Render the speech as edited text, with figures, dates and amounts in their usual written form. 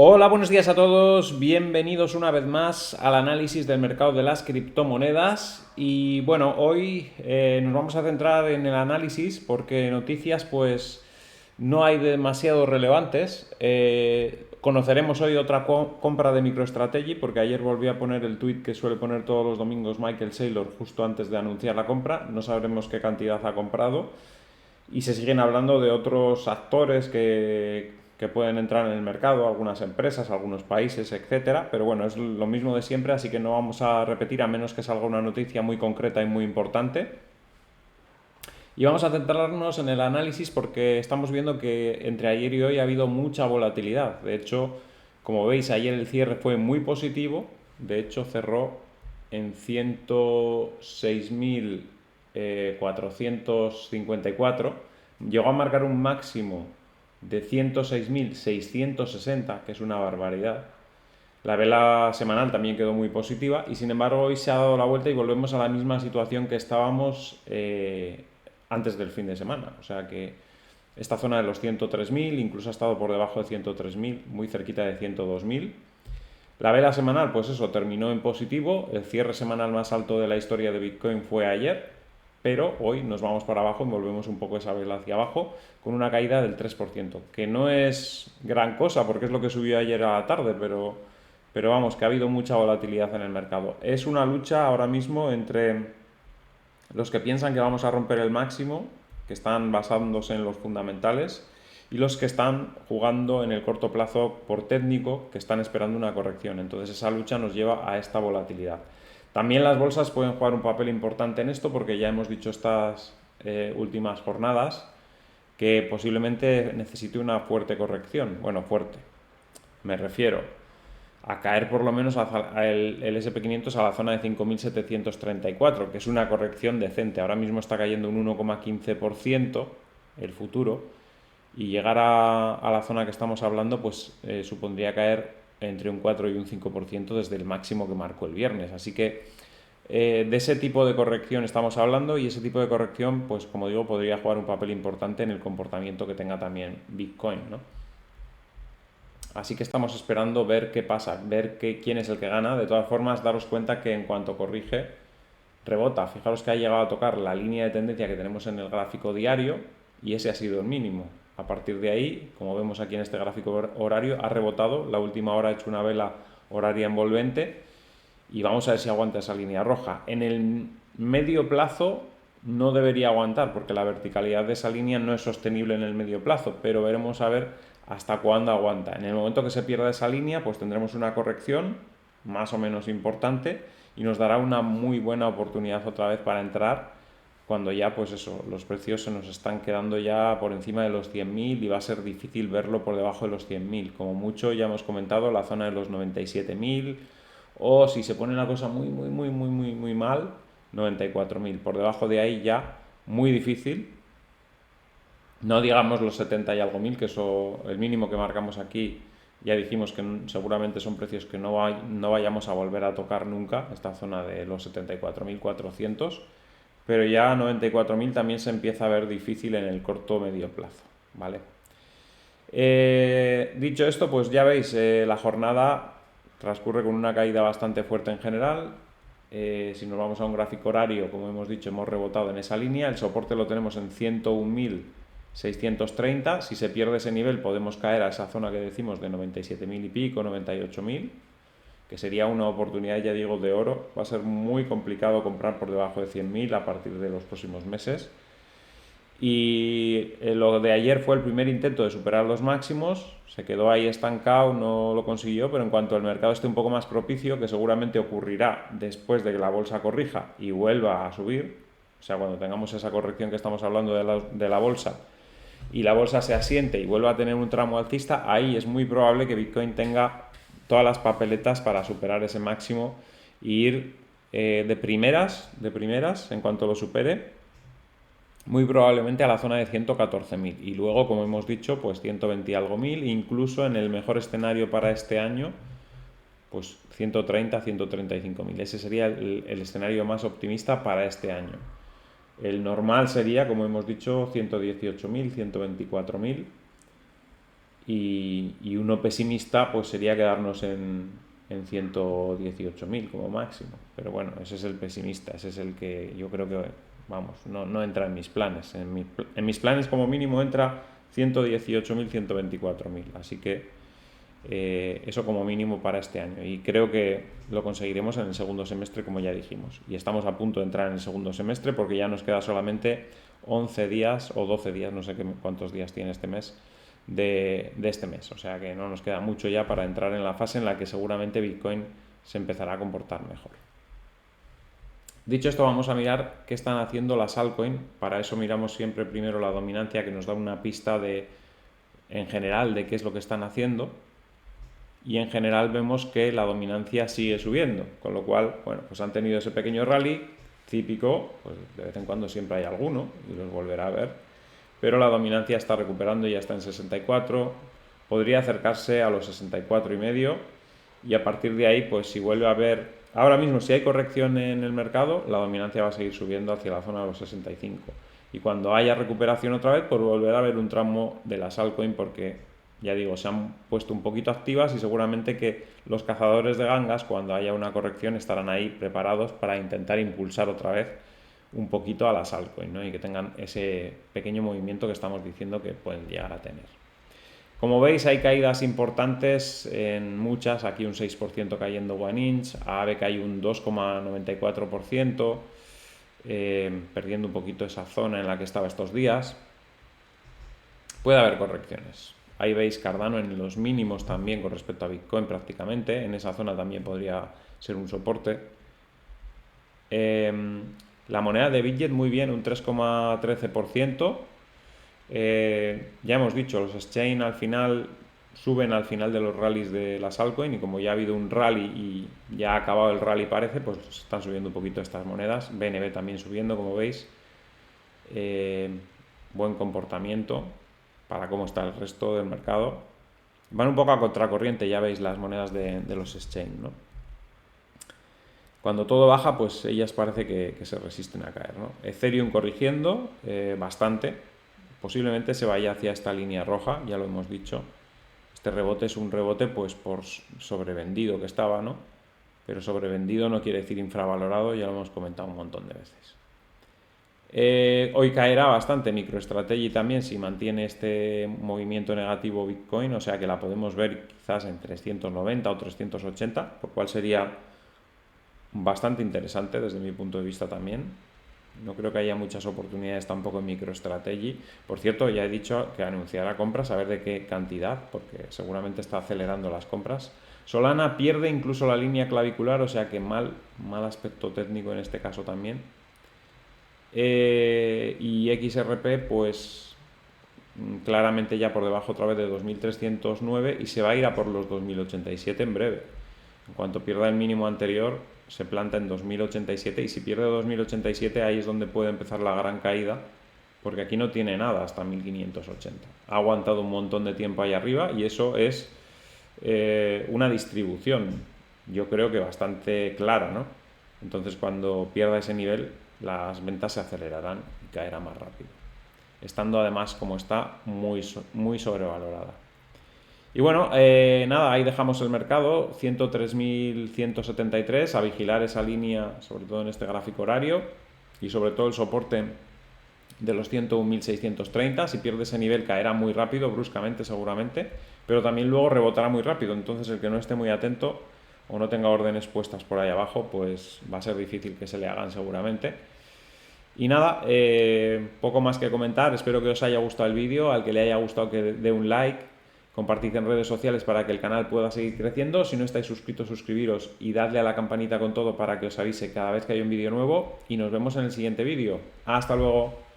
Hola, buenos días a todos. Bienvenidos una vez más al análisis del mercado de las criptomonedas. Y bueno, hoy nos vamos a centrar en el análisis porque noticias pues no hay demasiado relevantes. Conoceremos hoy otra compra de MicroStrategy porque ayer volví a poner el tweet que suele poner todos los domingos Michael Saylor justo antes de anunciar la compra. No sabremos qué cantidad ha comprado y se siguen hablando de otros actores que pueden entrar en el mercado, algunas empresas, algunos países, etcétera. Pero bueno, es lo mismo de siempre, así que no vamos a repetir a menos que salga una noticia muy concreta y muy importante. Y vamos a centrarnos en el análisis porque estamos viendo que entre ayer y hoy ha habido mucha volatilidad. De hecho, como veis, ayer el cierre fue muy positivo. De hecho, cerró en 106.454. Llegó a marcar un máximo de 106.660, que es una barbaridad. La vela semanal también quedó muy positiva y sin embargo hoy se ha dado la vuelta y volvemos a la misma situación que estábamos antes del fin de semana. O sea que esta zona de los 103.000 incluso ha estado por debajo de 103.000, muy cerquita de 102.000. La vela semanal, pues eso, terminó en positivo. El cierre semanal más alto de la historia de Bitcoin fue ayer, pero hoy nos vamos para abajo y volvemos un poco esa vela hacia abajo con una caída del 3%, que no es gran cosa porque es lo que subió ayer a la tarde, pero vamos, que ha habido mucha volatilidad en el mercado. Es una lucha ahora mismo entre los que piensan que vamos a romper el máximo, que están basándose en los fundamentales, y los que están jugando en el corto plazo por técnico, que están esperando una corrección. Entonces esa lucha nos lleva a esta volatilidad. También las bolsas pueden jugar un papel importante en esto porque ya hemos dicho estas últimas jornadas que posiblemente necesite una fuerte corrección. Bueno, fuerte. Me refiero a caer por lo menos el SP500 a la zona de 5.734, que es una corrección decente. Ahora mismo está cayendo un 1,15% el futuro y llegar a la zona que estamos hablando pues supondría caer entre un 4 y un 5% desde el máximo que marcó el viernes. Así que de ese tipo de corrección estamos hablando y ese tipo de corrección, pues como digo, podría jugar un papel importante en el comportamiento que tenga también Bitcoin, ¿no? Así que estamos esperando ver qué pasa, ver quién es el que gana. De todas formas, daros cuenta que en cuanto corrige, rebota. Fijaros que ha llegado a tocar la línea de tendencia que tenemos en el gráfico diario y ese ha sido el mínimo. A partir de ahí, como vemos aquí en este gráfico horario, ha rebotado. La última hora ha hecho una vela horaria envolvente y vamos a ver si aguanta esa línea roja. En el medio plazo no debería aguantar porque la verticalidad de esa línea no es sostenible en el medio plazo, pero veremos a ver hasta cuándo aguanta. En el momento que se pierda esa línea, pues tendremos una corrección más o menos importante y nos dará una muy buena oportunidad otra vez para entrar cuando ya pues eso, los precios se nos están quedando ya por encima de los 100.000 y va a ser difícil verlo por debajo de los 100.000. Como mucho ya hemos comentado la zona de los 97.000 o si se pone la cosa muy mal, 94.000. Por debajo de ahí ya muy difícil. No digamos los 70 y algo mil, que eso, el mínimo que marcamos aquí, ya dijimos que seguramente son precios que no vayamos a volver a tocar nunca, esta zona de los 74.400, pero ya 94.000 también se empieza a ver difícil en el corto medio plazo, ¿vale? Dicho esto, pues ya veis, la jornada transcurre con una caída bastante fuerte en general. Si nos vamos a un gráfico horario, como hemos dicho, hemos rebotado en esa línea. El soporte lo tenemos en 101.630. Si se pierde ese nivel, podemos caer a esa zona que decimos de 97.000 y pico, 98.000, que sería una oportunidad, ya digo, de oro. Va a ser muy complicado comprar por debajo de 100.000 a partir de los próximos meses. Y lo de ayer fue el primer intento de superar los máximos, se quedó ahí estancado, no lo consiguió, pero en cuanto el mercado esté un poco más propicio, que seguramente ocurrirá después de que la bolsa corrija y vuelva a subir, o sea, cuando tengamos esa corrección que estamos hablando de la bolsa y la bolsa se asiente y vuelva a tener un tramo alcista, ahí es muy probable que Bitcoin tenga todas las papeletas para superar ese máximo e ir de primeras, en cuanto lo supere, muy probablemente a la zona de 114.000 y luego, como hemos dicho, pues 120 y algo mil, incluso en el mejor escenario para este año, pues 130, 135.000. Ese sería el escenario más optimista para este año. El normal sería, como hemos dicho, 118.000, 124.000 y uno pesimista pues sería quedarnos en 118.000 como máximo. Pero bueno, ese es el pesimista, ese es el que yo creo que, vamos, no entra en mis planes. En mis planes como mínimo entra 118.000, 124.000. Así que eso como mínimo para este año. Y creo que lo conseguiremos en el segundo semestre, como ya dijimos. Y estamos a punto de entrar en el segundo semestre porque ya nos queda solamente 11 días o 12 días, no sé cuántos días tiene este mes, de este mes. O sea que no nos queda mucho ya para entrar en la fase en la que seguramente Bitcoin se empezará a comportar mejor. Dicho esto, vamos a mirar qué están haciendo las altcoins. Para eso miramos siempre primero la dominancia, que nos da una pista en general de qué es lo que están haciendo. Y en general vemos que la dominancia sigue subiendo, con lo cual, bueno, pues han tenido ese pequeño rally típico, pues de vez en cuando siempre hay alguno y los volverá a ver, pero la dominancia está recuperando, ya está en 64, podría acercarse a los 64,5 y a partir de ahí, pues si vuelve a haber, ahora mismo si hay corrección en el mercado, la dominancia va a seguir subiendo hacia la zona de los 65 y cuando haya recuperación otra vez, pues volverá a haber un tramo de las altcoins porque ya digo, se han puesto un poquito activas y seguramente que los cazadores de gangas, cuando haya una corrección, estarán ahí preparados para intentar impulsar otra vez un poquito a las altcoins, ¿no? Y que tengan ese pequeño movimiento que estamos diciendo que pueden llegar a tener. Como veis, hay caídas importantes en muchas, aquí un 6% cayendo OneInch, AAVE cae un 2,94%, perdiendo un poquito esa zona en la que estaba estos días. Puede haber correcciones. Ahí veis Cardano en los mínimos también con respecto a Bitcoin prácticamente. En esa zona también podría ser un soporte. La moneda de Bitget muy bien, un 3,13%. Ya hemos dicho, los exchange al final suben al final de los rallies de las altcoins y como ya ha habido un rally y ya ha acabado el rally parece, pues están subiendo un poquito estas monedas. BNB también subiendo, como veis. Buen comportamiento para cómo está el resto del mercado. Van un poco a contracorriente, ya veis las monedas de los exchange, ¿no? Cuando todo baja, pues ellas parece que se resisten a caer, ¿no? Ethereum corrigiendo bastante, posiblemente se vaya hacia esta línea roja, ya lo hemos dicho. Este rebote es un rebote pues por sobrevendido que estaba, ¿no? Pero sobrevendido no quiere decir infravalorado, ya lo hemos comentado un montón de veces. Hoy caerá bastante MicroStrategy también si mantiene este movimiento negativo Bitcoin, o sea que la podemos ver quizás en 390 o 380, lo cual sería bastante interesante desde mi punto de vista también. No creo que haya muchas oportunidades tampoco en MicroStrategy. Por cierto, ya he dicho que anunciará compras, a ver de qué cantidad, porque seguramente está acelerando las compras. Solana pierde incluso la línea clavicular, o sea que mal aspecto técnico en este caso también. Y XRP pues claramente ya por debajo otra vez de 2309 y se va a ir a por los 2087 en breve. En cuanto pierda el mínimo anterior se planta en 2087 y si pierde 2087 ahí es donde puede empezar la gran caída porque aquí no tiene nada hasta 1580. Ha aguantado un montón de tiempo ahí arriba y eso es una distribución, yo creo que bastante clara, ¿no? Entonces cuando pierda ese nivel las ventas se acelerarán y caerá más rápido, estando además como está muy sobrevalorada. Y bueno, nada, ahí dejamos el mercado, 103.173, a vigilar esa línea, sobre todo en este gráfico horario, y sobre todo el soporte de los 101.630, si pierde ese nivel caerá muy rápido, bruscamente seguramente, pero también luego rebotará muy rápido, entonces el que no esté muy atento o no tenga órdenes puestas por ahí abajo, pues va a ser difícil que se le hagan seguramente. Y nada, poco más que comentar, espero que os haya gustado el vídeo, al que le haya gustado que dé un like, compartid en redes sociales para que el canal pueda seguir creciendo, si no estáis suscritos suscribiros y dadle a la campanita con todo para que os avise cada vez que hay un vídeo nuevo y nos vemos en el siguiente vídeo. ¡Hasta luego!